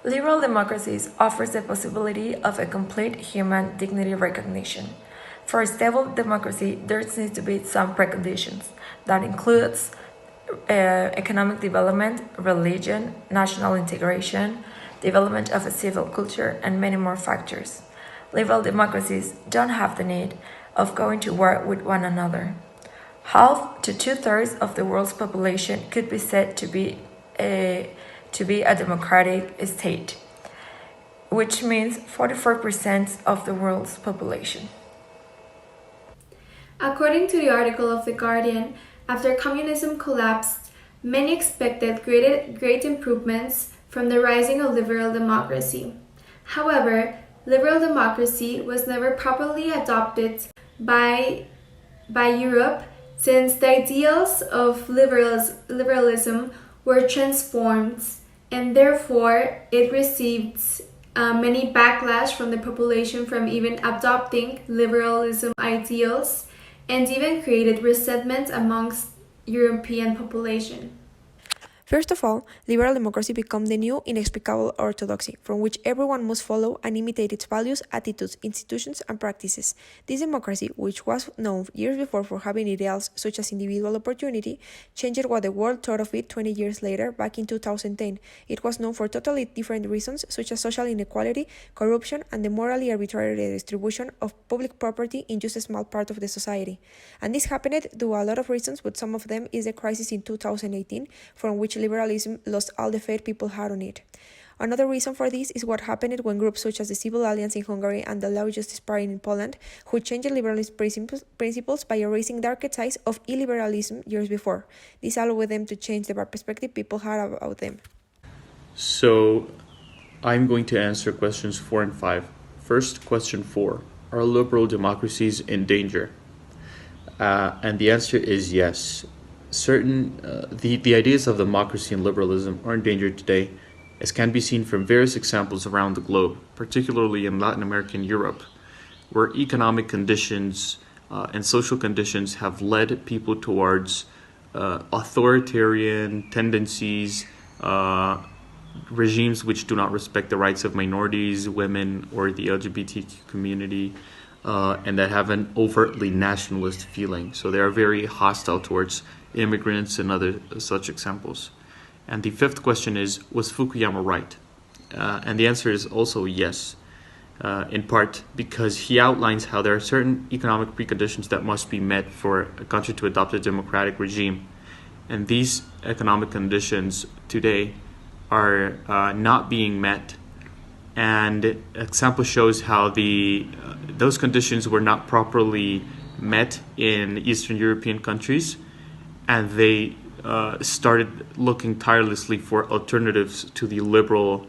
Liberal democracies offers the possibility of a complete human dignity recognition. For a stable democracy, there needs to be some preconditions. That includes economic development, religion, national integration, development of a civil culture, and many more factors. Liberal democracies don't have the need of going to war with one another. Half to two-thirds of the world's population could be said to be a democratic state, which means 44% of the world's population. According to the article of The Guardian, after communism collapsed, many expected great improvements from the rising of liberal democracy. However, liberal democracy was never properly adopted by Europe, since the ideals of liberalism were transformed, and therefore it received many backlash from the population from even adopting liberalism ideals, and even created resentment amongst European population. First of all, liberal democracy became the new inexplicable orthodoxy, from which everyone must follow and imitate its values, attitudes, institutions, and practices. This democracy, which was known years before for having ideals such as individual opportunity, changed what the world thought of it 20 years later, back in 2010. It was known for totally different reasons, such as social inequality, corruption, and the morally arbitrary distribution of public property in just a small part of the society. And this happened due to a lot of reasons, but some of them is the crisis in 2018, from which liberalism lost all the faith people had on it. Another reason for this is what happened when groups such as the Civil Alliance in Hungary and the Law Justice Party in Poland, who changed liberalism principles by erasing the archetypes of illiberalism years before. This allowed them to change the perspective people had about them. So, I'm going to answer questions 4 and 5. First, question 4. Are liberal democracies in danger? And the answer is yes. The ideas of democracy and liberalism are in danger today, as can be seen from various examples around the globe, particularly in Latin America and Europe, where economic conditions and social conditions have led people towards authoritarian tendencies, regimes which do not respect the rights of minorities, women, or the LGBTQ community, and that have an overtly nationalist feeling. So they are very hostile towards immigrants and other such examples. And the fifth question is, was Fukuyama right? And the answer is also yes, in part because he outlines how there are certain economic preconditions that must be met for a country to adopt a democratic regime. And these economic conditions today are not being met. And example shows how those conditions were not properly met in Eastern European countries, and they started looking tirelessly for alternatives to the liberal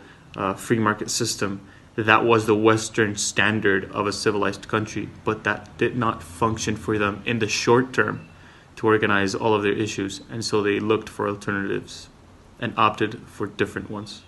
free market system. That was the Western standard of a civilized country, but that did not function for them in the short term to organize all of their issues, and so they looked for alternatives and opted for different ones.